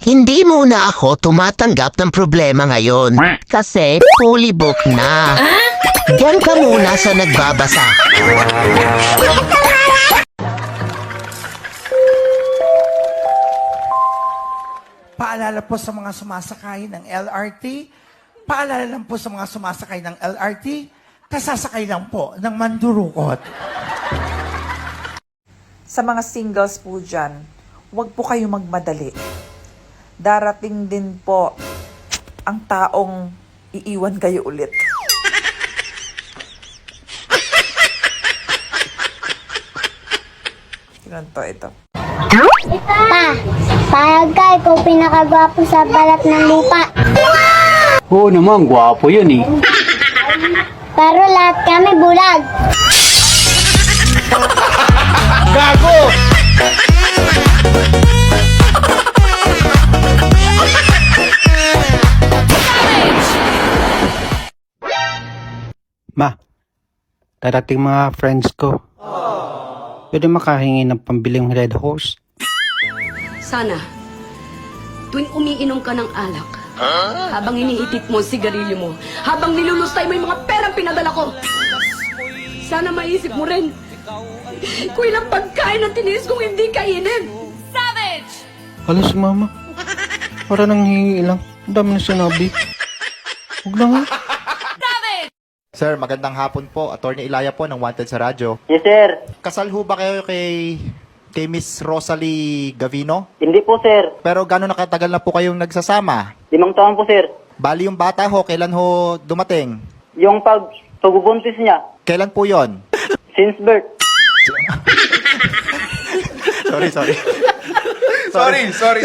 Hindi muna ako tumatanggap ng problema ngayon kasi fully booked na. Diyan ka muna sa nagbabasa. Paalala po sa mga sumasakay ng LRT. Paalala lang po sa mga sumasakay ng LRT. Kasasakay lang po ng mandurukot. Sa mga singles po dyan, huwag po kayo magmadali. Darating din po ang taong iiwan kayo ulit. Ito. Pa, payag ka, ikaw pinakagwapo sa balat ng lupa. Oo naman, gwapo yun eh. Pero lahat kami bulag. Gago! Ma, darating mga friends ko. Pwede makahingi ng pambiling Red Horse? Sana, tuwing umiinom ka ng alak, habang iniitip mo ang sigarilyo mo, habang nilulustay mo yung mga perang pinadala ko, sana maisip mo rin kung ilang pagkain ang tiniis kong hindi kainin. Savage! Halos mama. Para nang hihingi lang. Ang dami na sinabi. Huwag na nga. Sir, magandang hapon po. Attorney Ilaya po ng Wanted sa Radyo. Yes, sir. Kasal ho ba kayo kay Miss Rosalie Gavino? Hindi po, sir. Pero gano'n nakatagal na po kayong nagsasama? 5 taon po, sir. Bali yung bata ho, kailan ho dumating? Yung pagbubuntis niya, Kailan po yon? since birth. Sorry. Sorry.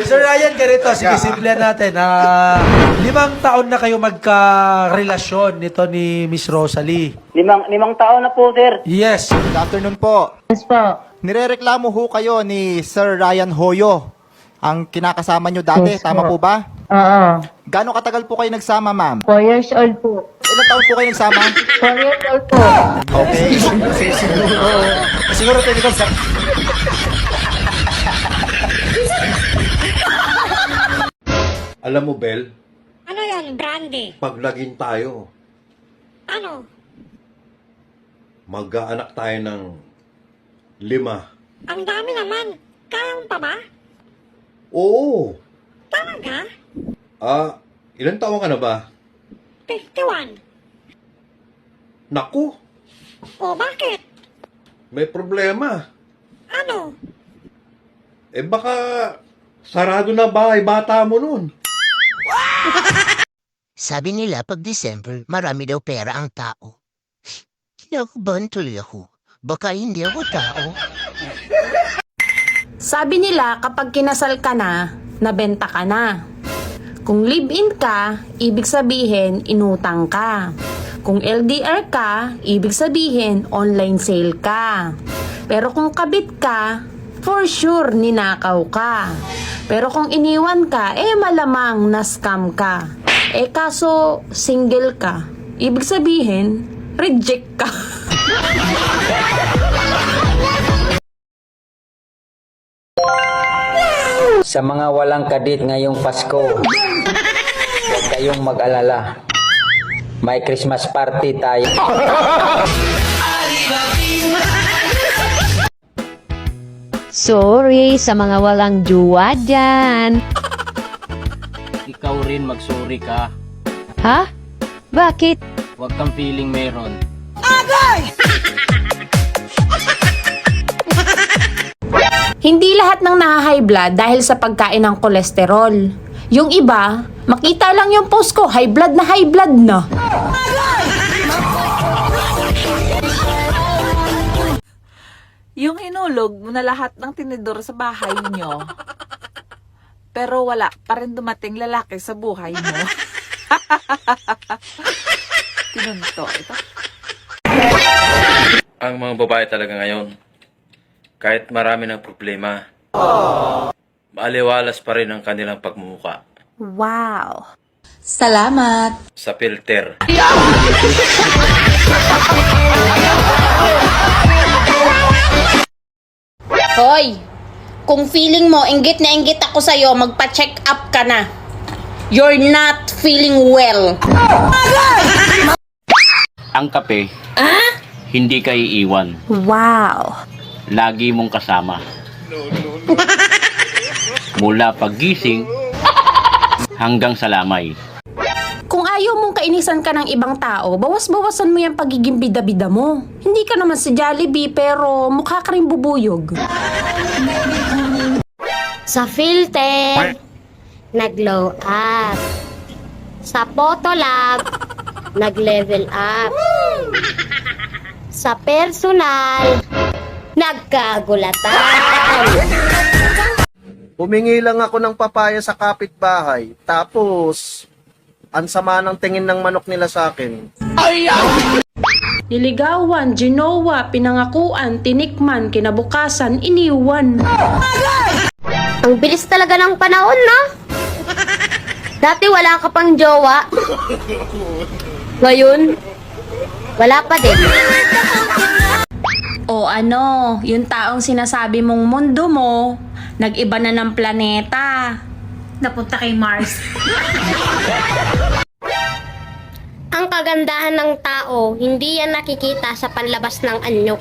Sir Ryan, ganito. Sige, simplihan natin. 5 taon na kayo magka-relasyon nito ni Miss Rosalie. 5 taon na po, sir. Yes. Good afternoon po. Yes po. Nirereklamo ho kayo ni Sir Ryan Hoyo. Ang kinakasama nyo dati, tama po ba? Oo. Gano'ng katagal po kayo nagsama, ma'am? 4 years old po. Ilan taon po kayo nagsama? 4 years old po. Okay. Siguro pwede kang Alam mo, Bel, Ano yan, brandy? pag naging tayo, Ano? mag-aanak tayo ng 5. Ang dami naman. Kaya mo pa ba? Oo. Talaga? Ilan taon ka na ba? 51. Naku, O bakit? may problema. Ano? Baka sarado na bahay bata mo nun. Sabi nila pag December, marami daw pera ang tao. Kinakabahan tuloy ako. Baka hindi ako tao. Sabi nila kapag kinasal ka na, nabenta ka na. Kung live-in ka, ibig sabihin inutang ka. Kung LDR ka, ibig sabihin online sale ka. Pero kung kabit ka, for sure ninakaw ka. Pero kung iniwan ka, malamang na-scam ka. Kaso single ka, ibig sabihin reject ka. Sa mga walang kadit ngayong Pasko, huwag kayong mag-alala. May Christmas party tayo. Sorry sa mga walang jowa dyan. Ikaw rin magsorry ka. Ha? Bakit? Huwag kang feeling meron. Hindi lahat ng naha-high blood dahil sa pagkain ng kolesterol. Yung iba, makita lang yung post ko, high blood na. Yung hinulog mo na lahat ng tinidor sa bahay nyo, pero wala pa rin dumating lalaki sa buhay mo. Tinunto. Ito. Ang mga babae talaga ngayon, kahit marami ng problema, maaliwalas pa rin ang kanilang pagmumuka. Wow. Salamat. Sa filter. Hoy! Kung feeling mo, inggit na inggit ako sa'yo, magpa-check up ka na. You're not feeling well. Ang kape, hindi ka iiwan. Wow. Lagi mong kasama. Mula paggising hanggang sa lamay. Kung ayaw mong kainisan ka ng ibang tao, bawas-bawasan mo yung pagiging bida-bida mo. Hindi ka naman si Jollibee, pero mukha ka rin bubuyog. Sa filter, nag-glow up. Sa Photolab, nag-level up. Sa personal, nagkagulatan. Humingi lang ako ng papaya sa kapitbahay, tapos ang sama ng tingin ng manok nila sa akin. Niligawan, ginowa, pinangakuan, tinikman, kinabukasan, iniwan. Ang bilis talaga ng panahon, no? Dati wala ka pang jowa. Ngayon, wala pa din. O ano, yung taong sinasabi mong mundo mo, nag-iba na ng planeta. Napunta kay Mars. Ang kagandahan ng tao, hindi yan nakikita sa panlabas ng anyo.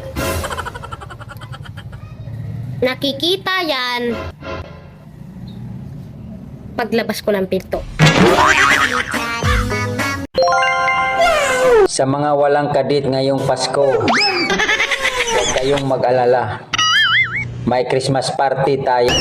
Nakikita yan paglabas ko ng pinto. Sa mga walang kadit ngayong Pasko, huwag kayong mag-alala. May Christmas party tayo.